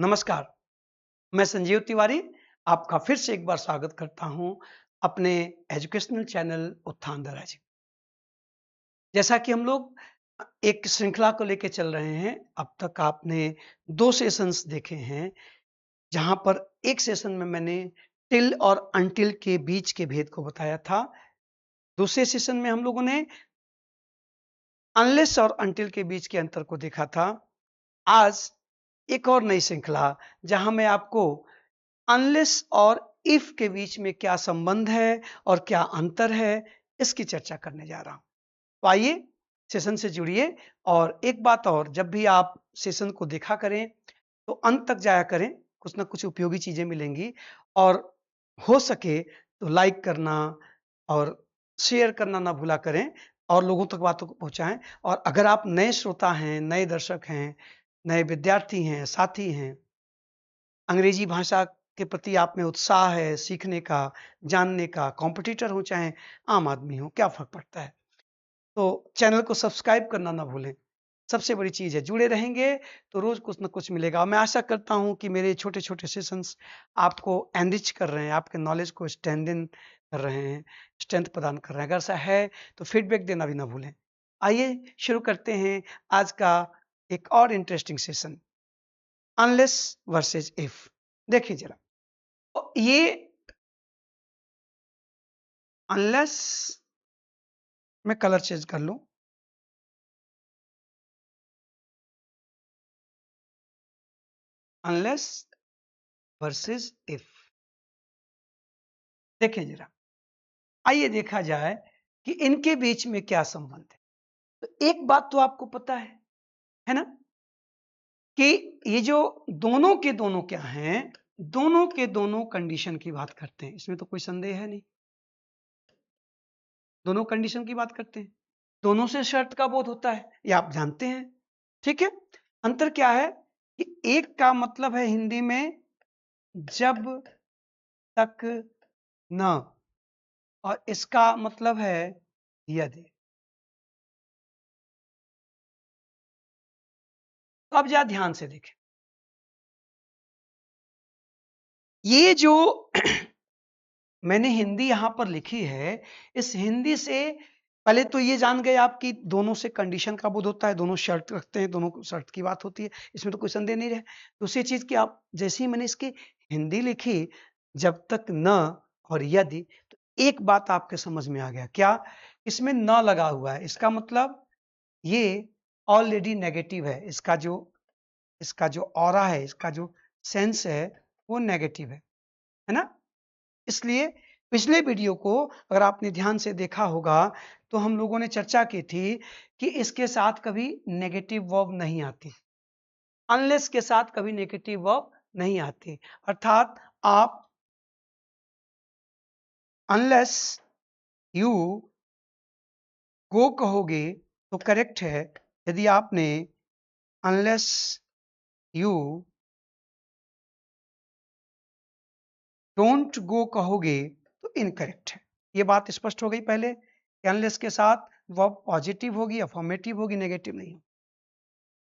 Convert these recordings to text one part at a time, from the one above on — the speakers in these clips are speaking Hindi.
नमस्कार, मैं संजीव तिवारी आपका फिर से एक बार स्वागत करता हूं अपने एजुकेशनल चैनल उत्थान दराज। जैसा कि हम लोग एक श्रृंखला को लेकर चल रहे हैं, अब तक आपने 2 सेशंस देखे हैं, जहां पर एक सेशन में मैंने टिल और अनटिल के बीच के भेद को बताया था। दूसरे सेशन में हम लोगों ने अनलेस और अनटिल के बीच के अंतर को देखा था। आज एक और नई श्रृंखला जहां मैं आपको अनलेस और इफ के बीच में क्या संबंध है और क्या अंतर है, इसकी चर्चा करने जा रहा हूं। तो आइए सेशन से जुड़िए। और एक बात और, जब भी आप सेशन को देखा करें तो अंत तक जाया करें, कुछ ना कुछ उपयोगी चीजें मिलेंगी। और हो सके तो लाइक करना और शेयर करना ना भूला करें और लोगों तक बातों को पहुंचाएं। और अगर आप नए श्रोता हैं, नए दर्शक हैं, नए विद्यार्थी हैं, साथी हैं, अंग्रेजी भाषा के प्रति आप में उत्साह है सीखने का, जानने का, कॉम्पिटिटर हो चाहे आम आदमी हो, क्या फर्क पड़ता है। तो चैनल को सब्सक्राइब करना ना भूलें, सबसे बड़ी चीज है। जुड़े रहेंगे तो रोज कुछ ना कुछ मिलेगा। मैं आशा करता हूं कि मेरे छोटे छोटे सेशंस आपको एनरिच कर रहे हैं, आपके नॉलेज को स्ट्रेंथन कर रहे हैं, स्ट्रेंथ प्रदान कर रहे हैं। अगर ऐसा है तो फीडबैक देना भी ना भूलें। आइए शुरू करते हैं आज का एक और interesting session, unless versus if. देखिए जरा, तो ये अनलेस, मैं कलर चेंज कर लूं, अनलेस वर्सेस इफ। देखिए जरा, आइए देखा जाए कि इनके बीच में क्या संबंध है। तो एक बात तो आपको पता है ना, कि ये जो दोनों के दोनों क्या हैं, दोनों के दोनों कंडीशन की बात करते हैं, इसमें तो कोई संदेह है नहीं। दोनों कंडीशन की बात करते हैं, दोनों से शर्त का बोध होता है, ये आप जानते हैं। ठीक है, अंतर क्या है कि एक का मतलब है हिंदी में जब तक न, और इसका मतलब है यदि। तो अब जरा ध्यान से देखें, ये जो मैंने हिंदी यहां पर लिखी है, इस हिंदी से पहले तो ये जान गए आप कि दोनों से कंडीशन का बोध होता है, दोनों शर्त रखते हैं, दोनों शर्त की बात होती है, इसमें तो कोई संदेह नहीं रहे। दूसरी चीज कि आप जैसे ही मैंने इसकी हिंदी लिखी, जब तक न और यदि, तो एक बात आपके समझ में आ गया, क्या? इसमें न लगा हुआ है, इसका मतलब ये ऑलरेडी नेगेटिव है। इसका जो ऑरा है, इसका जो सेंस है, वो नेगेटिव है ना। इसलिए पिछले वीडियो को अगर आपने ध्यान से देखा होगा तो हम लोगों ने चर्चा की थी कि इसके साथ कभी नेगेटिव वर्ब नहीं आती, अनलेस के साथ कभी नेगेटिव वर्ब नहीं आती। अर्थात आप अनलेस यू गो कहोगे तो करेक्ट है, यदि आपने अनलेस यू डोंट गो कहोगे तो इनकरेक्ट है। ये बात स्पष्ट हो गई पहले कि अनलेस के साथ वर्ब पॉजिटिव होगी, अफर्मेटिव होगी, नेगेटिव नहीं।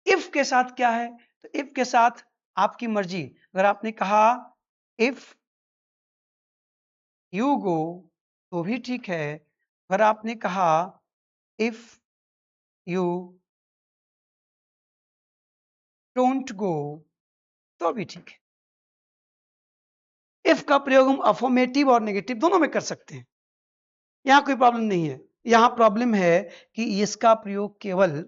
इफ के साथ क्या है? तो इफ के साथ आपकी मर्जी। अगर आपने कहा इफ यू गो तो भी ठीक है, अगर आपने कहा इफ यू डोंट गो तो भी ठीक है। इफ का प्रयोग हम अफर्मेटिव और नेगेटिव दोनों में कर सकते हैं, यहां कोई प्रॉब्लम नहीं है। यहां प्रॉब्लम है कि इसका प्रयोग केवल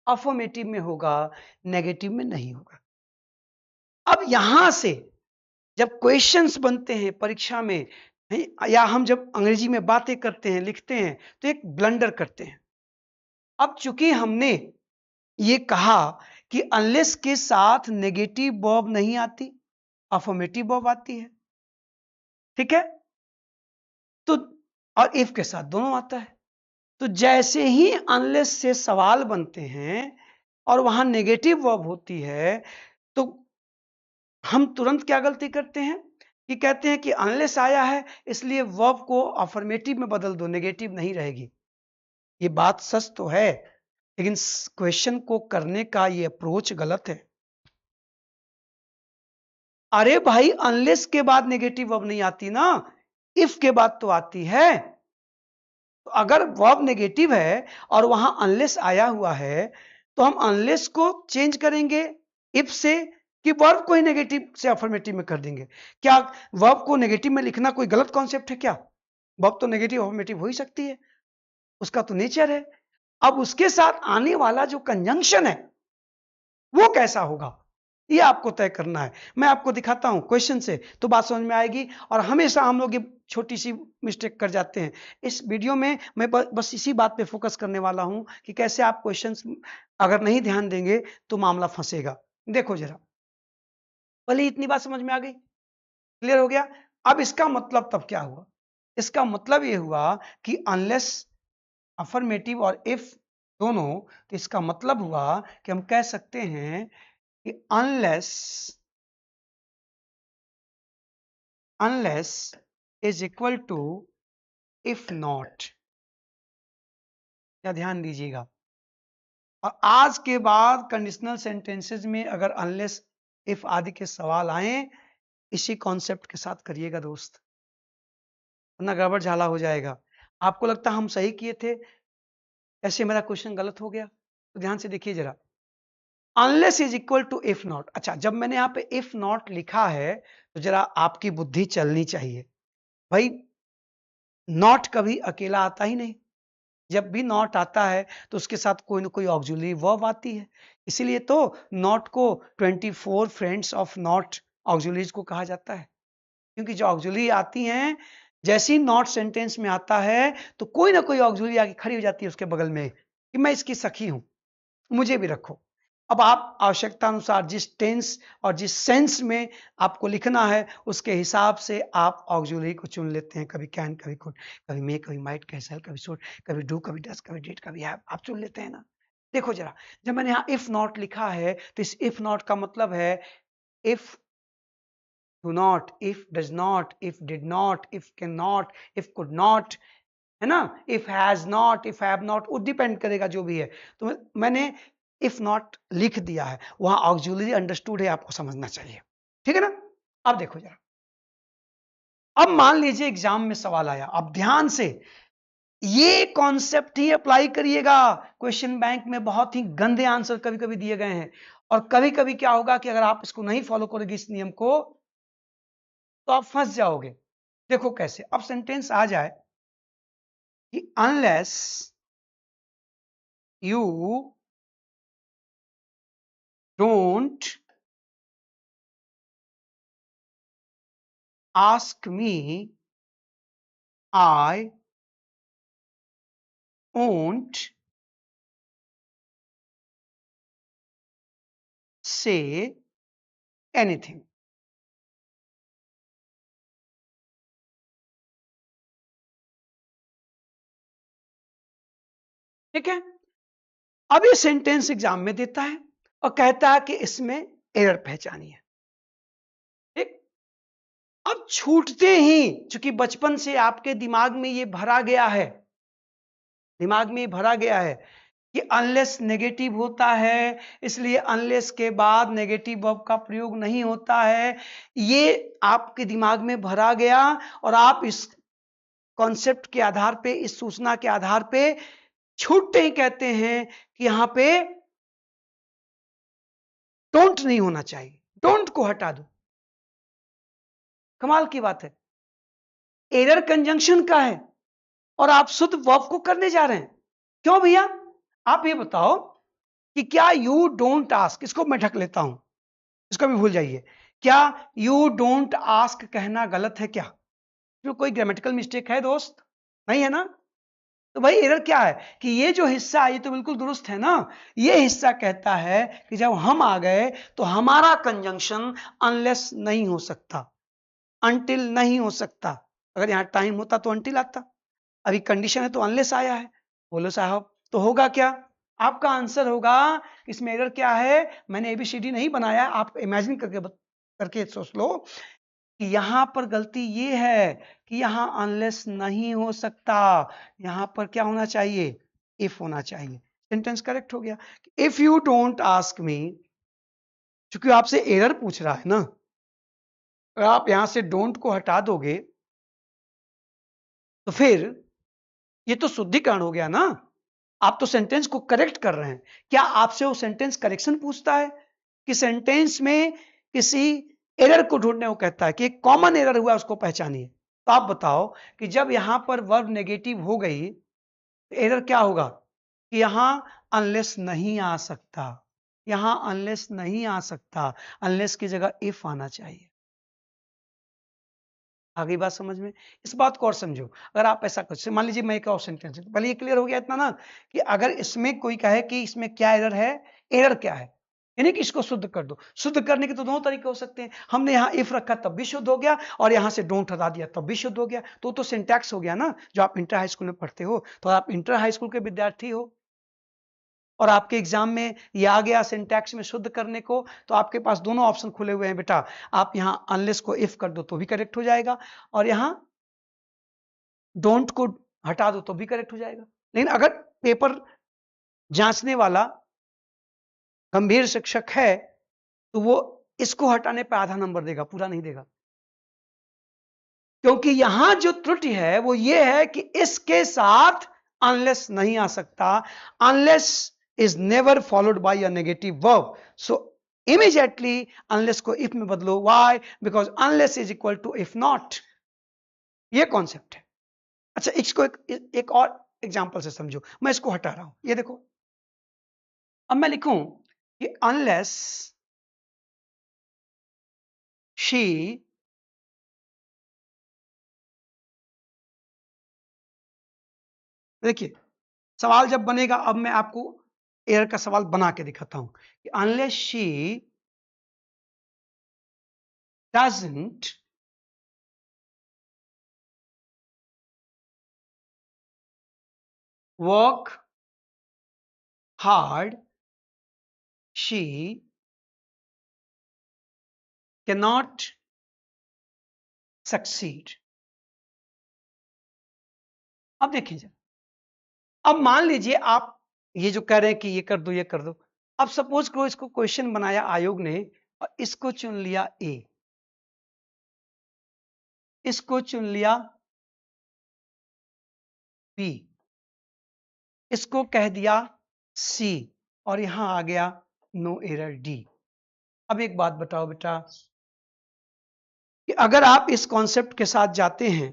अफर्मेटिव में होगा, नेगेटिव में नहीं होगा। अब यहां से जब क्वेश्चंस बनते हैं परीक्षा में, या हम जब अंग्रेजी में बातें करते हैं, लिखते हैं, तो एक ब्लंडर करते हैं। अब चूंकि हमने ये कहा कि अनलेस के साथ नेगेटिव वर्ब नहीं आती, अफर्मेटिव वर्ब आती है, ठीक है, तो और इफ के साथ दोनों आता है। तो जैसे ही अनलेस से सवाल बनते हैं और वहां नेगेटिव वर्ब होती है, तो हम तुरंत क्या गलती करते हैं कि कहते हैं कि अनलेस आया है इसलिए वर्ब को अफर्मेटिव में बदल दो, नेगेटिव नहीं रहेगी। ये बात सच तो है, लेकिन क्वेश्चन को करने का ये अप्रोच गलत है। अरे भाई अनलेस के बाद नेगेटिव वर्ब नहीं आती ना, इफ के बाद तो आती है। तो अगर वर्ब नेगेटिव है और वहां अनलेस आया हुआ है तो हम अनलेस को चेंज करेंगे इफ से, कि वर्ब को ही नेगेटिव से अफर्मेटिव में कर देंगे। क्या वर्ब को नेगेटिव में लिखना कोई गलत कॉन्सेप्ट है क्या? वर्ब तो नेगेटिव अफर्मेटिव हो ही सकती है, उसका तो नेचर है। अब उसके साथ आने वाला जो कंजंक्शन है वो कैसा होगा, ये आपको तय करना है। मैं आपको दिखाता हूं क्वेश्चन से, तो बात समझ में आएगी। और हमेशा हम लोग ये छोटी सी मिस्टेक कर जाते हैं। इस वीडियो में मैं बस इसी बात पे फोकस करने वाला हूं कि कैसे आप क्वेश्चंस अगर नहीं ध्यान देंगे तो मामला फंसेगा। देखो जरा, पहले इतनी बात समझ में आ गई, क्लियर हो गया। अब इसका मतलब तब क्या हुआ? इसका मतलब ये हुआ कि अनलेस, अफर्मेटिव और इफ दोनों, तो इसका मतलब हुआ कि हम कह सकते हैं कि unless is equal to if not। या ध्यान दीजिएगा, और आज के बाद कंडीशनल सेंटेंसेस में अगर अनलेस इफ आदि के सवाल आए, इसी कॉन्सेप्ट के साथ करिएगा दोस्त, वरना गड़बड़ झाला हो जाएगा। आपको लगता हम सही किए थे, ऐसे मेरा क्वेश्चन गलत हो गया, तो ध्यान से देखिए जरा। Unless is equal to if not. अच्छा, जब मैंने यहाँ पे इफ नॉट लिखा है तो जरा आपकी बुद्धि चलनी चाहिए भाई। नॉट कभी अकेला आता ही नहीं, जब भी नॉट आता है तो उसके साथ कोई ना कोई ऑक्सिलरी वर्ब आती है। इसीलिए तो नॉट को 24 फ्रेंड्स ऑफ नॉट ऑक्सिलरीज को कहा जाता है, क्योंकि जो ऑक्सिलरी आती हैं, जैसे ही नॉट सेंटेंस में आता है तो कोई ना कोई ऑक्सिलरी आके खड़ी हो जाती है उसके बगल में कि मैं इसकी सखी हूं, मुझे भी रखो। अब आप आवश्यकता अनुसार जिस टेंस और जिस सेंस में आपको लिखना है उसके हिसाब से आप ऑक्सिलरी को चुन लेते हैं। कभी कैन, कभी कुड, कभी मे, कभी माइट, कभी शैल, कभी शुड, कभी डू, कभी डज, कभी डिड, कभी हैव, आप चुन लेते हैं ना। देखो जरा, जब मैंने यहाँ इफ नॉट लिखा है तो इस इफ नॉट का मतलब है if do not, if does not, if did not, if can not, if could not, है ना। If has not, if have not, वो डिपेंड करेगा जो भी है। तो मैंने इफ नॉट लिख दिया है, वहां ऑक्सिलरी अंडरस्टूड है, आपको समझना चाहिए, ठीक है ना। अब देखो जरा, अब मान लीजिए एग्जाम में सवाल आया, अब ध्यान से ये कॉन्सेप्ट ही अप्लाई करिएगा। क्वेश्चन बैंक में बहुत ही गंदे आंसर कभी कभी दिए गए हैं, और कभी कभी क्या होगा कि अगर आप इसको नहीं फॉलो करोगे इस नियम को तो आप फंस जाओगे। देखो कैसे, अब सेंटेंस आ जाए कि unless you don't ask me, I won't say anything। ठीक है, अब ये सेंटेंस एग्जाम में देता है और कहता है कि इसमें एरर पहचानिए। ठीक, अब छूटते ही, चूंकि बचपन से आपके दिमाग में ये भरा गया है, दिमाग में भरा गया है कि अनलेस नेगेटिव होता है, इसलिए अनलेस के बाद नेगेटिव वर्ब का प्रयोग नहीं होता है, ये आपके दिमाग में भरा गया। और आप इस कॉन्सेप्ट के आधार पे, इस सूचना के आधार पे छूटते ही कहते हैं कि यहां पे डोंट नहीं होना चाहिए, डोंट को हटा दो। कमाल की बात है, एरर कंजंक्शन का है और आप शुद्ध वर्ब को करने जा रहे हैं। क्यों भैया, आप ये बताओ कि क्या यू डोंट आस्क, इसको मैं ढक लेता हूं, इसको भी भूल जाइए। क्या यू डोंट आस्क कहना गलत है क्या? तो कोई ग्रामेटिकल मिस्टेक है दोस्त? नहीं है ना। तो भाई एरर क्या है कि ये जो हिस्सा है ये तो बिल्कुल दुरुस्त है ना। ये हिस्सा कहता है कि जब हम आ गए तो हमारा कंजंक्शन अनलेस नहीं हो सकता, अनटिल नहीं हो सकता। अगर यहां टाइम होता तो अनटिल आता, अभी कंडीशन है तो अनलेस आया है। बोलो साहब, तो होगा क्या? आपका आंसर होगा, इसमें एरर क्या है, मैंने एबीसीडी नहीं बनाया, आप इमेजिन करके सोच लो कि यहां पर गलती ये है कि यहां अनलेस नहीं हो सकता, यहां पर क्या होना चाहिए, इफ होना चाहिए। सेंटेंस करेक्ट हो गया। If you don't ask me, चूंकि आपसे एरर पूछ रहा है ना, अगर आप यहां से डोंट को हटा दोगे तो फिर ये तो शुद्धिकरण हो गया ना। आप तो सेंटेंस को करेक्ट कर रहे हैं। क्या आपसे वो सेंटेंस करेक्शन पूछता है कि सेंटेंस में किसी एरर को ढूंढने को कहता है कि एक कॉमन एरर हुआ उसको पहचानिए। तो आप बताओ कि जब यहां पर वर्ब नेगेटिव हो गई तो एरर क्या होगा कि यहां अनलेस नहीं आ सकता, यहां अनलेस नहीं आ सकता, अनलेस की जगह इफ आना चाहिए। आ गई बात समझ में? इस बात को और समझो। अगर आप ऐसा कर, मान लीजिए मैं एक और सेंटेंस, पहले ये क्लियर हो गया इतना ना कि अगर इसमें कोई कहे कि इसमें क्या एरर है, एरर क्या है, यानी कि इसको शुद्ध कर दो। शुद्ध करने के तो दो तरीके हो सकते हैं। हमने यहाँ इफ रखा तब भी शुद्ध हो गया, और यहाँ से डोंट हटा दिया तब भी शुद्ध हो गया। तो सिंटैक्स हो गया ना, जो आप इंटर हाई स्कूल में पढ़ते हो। तो आप इंटर हाई स्कूल के विद्यार्थी हो और आपके एग्जाम में ये आ गया सिंटैक्स में शुद्ध करने को, तो आपके पास दोनों ऑप्शन खुले हुए हैं बेटा। आप यहां अनलेस को इफ कर दो तो भी करेक्ट हो जाएगा, और यहां डोंट को हटा दो तो भी करेक्ट हो जाएगा। लेकिन अगर पेपर जांचने वाला गंभीर शिक्षक है तो वो इसको हटाने पर आधा नंबर देगा, पूरा नहीं देगा। क्योंकि यहां जो त्रुटि है वो ये है कि इसके साथ अनलेस नहीं आ सकता। Unless is never followed by a negative verb, so immediately unless को इफ में बदलो। Why? Because unless is equal to if not. ये कॉन्सेप्ट है। अच्छा, इसको एक और एग्जांपल से समझो। मैं इसको हटा रहा हूं, ये देखो। अब मैं लिखूं कि अनलेस शी देखिए, सवाल जब बनेगा, अब मैं आपको एयर का सवाल बना के दिखाता हूं कि unless she doesn't work hard she cannot succeed। अब देखिए जरा, अब मान लीजिए आप ये जो कह रहे हैं कि ये कर दो ये कर दो। अब सपोज करो इसको क्वेश्चन बनाया आयोग ने और इसको चुन लिया ए, इसको चुन लिया बी, इसको कह दिया सी, और यहां आ गया नो एरर डी। अब एक बात बताओ बेटा कि अगर आप इस कॉन्सेप्ट के साथ जाते हैं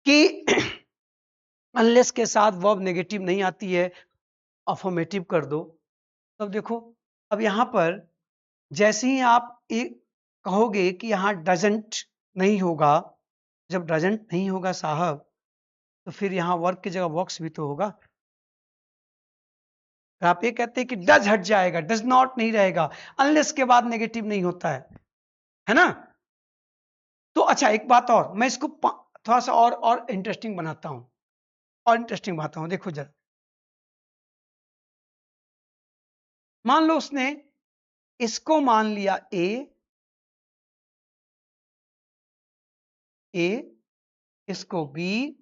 कि अनलेस के साथ वर्ब नेगेटिव नहीं आती है, अफर्मेटिव कर दो, तब देखो अब यहां पर जैसे ही आप एक कहोगे कि यहां डजंट नहीं होगा, जब डजंट नहीं होगा साहब तो फिर यहां वर्क की जगह वर्क्स भी तो होगा। आप ये कहते हैं कि डज हट जाएगा, डज नॉट नहीं रहेगा, अनलेस के बाद नेगेटिव नहीं होता है ना? तो अच्छा एक बात और, मैं इसको थोड़ा सा और इंटरेस्टिंग बनाता हूं, और इंटरेस्टिंग बनाता हूं। देखो जरा, मान लो उसने इसको मान लिया ए, इसको बी,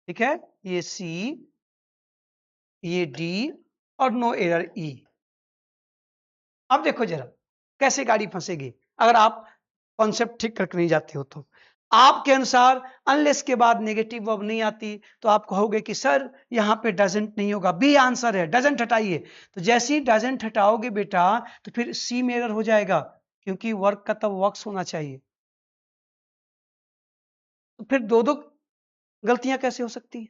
ठीक है, ये सी, ये डी, और नो एरर ई। अब देखो जरा कैसे गाड़ी फंसेगी अगर आप कॉन्सेप्ट ठीक करके नहीं जाते हो। तो आपके अनुसार अनलेस के बाद नेगेटिव वर्ब नहीं आती, तो आप कहोगे कि सर यहां पे डजंट नहीं होगा, बी आंसर है, डजंट हटाइए। तो जैसे ही डजंट हटाओगे बेटा तो फिर सी में एरर हो जाएगा, क्योंकि वर्क का तब वर्क्स होना चाहिए। तो फिर दो दो गलतियां कैसे हो सकती हैं?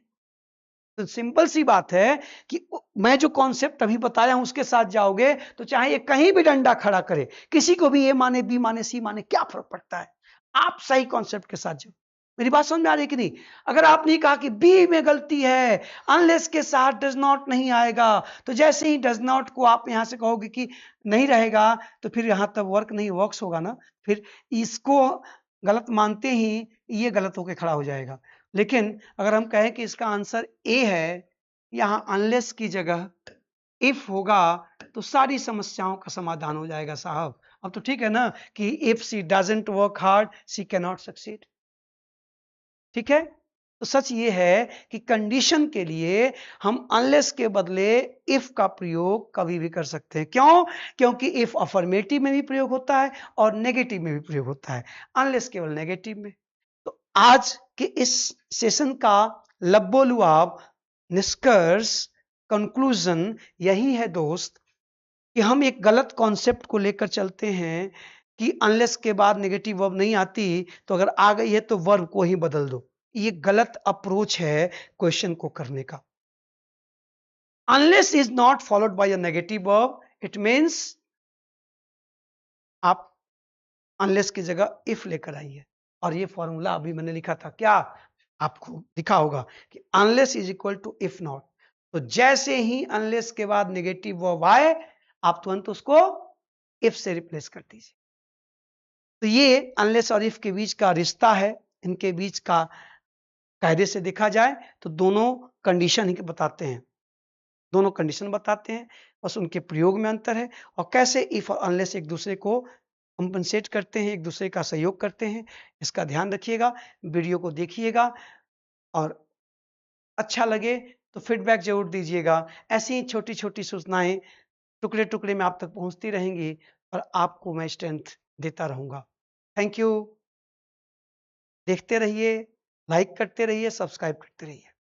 तो सिंपल सी बात है कि मैं जो कॉन्सेप्ट अभी बताया हूं उसके साथ जाओगे तो चाहे ये कहीं भी डंडा खड़ा करे, किसी को भी ए माने बी माने सी माने, क्या फर्क पड़ता है? आप सही कॉन्सेप्ट के साथ जाओ। मेरी बात समझ में आ रही है कि नहीं? अगर आपने कहा कि बी में गलती है, अनलेस के साथ डज नॉट नहीं आएगा, तो जैसे ही डज नॉट को आप यहां से कहोगे कि नहीं रहेगा, तो फिर यहां तक वर्क नहीं वर्क्स होगा ना। फिर इसको गलत मानते ही ये गलत होकर खड़ा हो जाएगा। लेकिन अगर हम कहें कि इसका आंसर ए है, यहां अनलेस की जगह इफ होगा, तो सारी समस्याओं का समाधान हो जाएगा साहब। अब तो ठीक है ना कि if she doesn't work hard she can not succeed. ठीक है, तो सच ये है कि कंडीशन के लिए हम अनलेस के बदले इफ का प्रयोग कभी भी कर सकते हैं। क्यों? क्योंकि इफ अफर्मेटिव में भी प्रयोग होता है और नेगेटिव में भी प्रयोग होता है, अनलेस केवल नेगेटिव में। तो आज के इस सेशन का लब्बोलुआब निष्कर्ष, कंक्लूजन यही है दोस्त, कि हम एक गलत कॉन्सेप्ट को लेकर चलते हैं कि अनलेस के बाद नेगेटिव वर्ब नहीं आती, तो अगर आ गई है तो वर्ब को ही बदल दो। ये गलत अप्रोच है क्वेश्चन को करने का। Unless is not followed by a negative verb, it means आप अनलेस की जगह इफ लेकर आइए। और ये फॉर्मूला अभी मैंने लिखा था, क्या आपको दिखा होगा कि unless is equal to if not. तो जैसे ही अनलेस के बाद नेगेटिव वर्ब आए, आप तुरंत उसको इफ से रिप्लेस कर दीजिए। तो ये अनलेस और इफ के बीच का रिश्ता है। इनके बीच का कायदे से देखा जाए तो दोनों कंडीशन ही बताते हैं, दोनों कंडीशन बताते हैं, बस उनके प्रयोग में अंतर है। और कैसे इफ और अनलेस एक दूसरे को कंपनसेट करते हैं, एक दूसरे का सहयोग करते हैं, इसका ध्यान रखिएगा। वीडियो को देखिएगा और अच्छा लगे तो फीडबैक जरूर दीजिएगा। ऐसी ही छोटी छोटी सूचनाएं टुकड़े टुकड़े में आप तक पहुंचती रहेंगी और आपको मैं स्ट्रेंथ देता रहूंगा। Thank you. देखते रहिए, लाइक करते रहिए, सब्सक्राइब करते रहिए।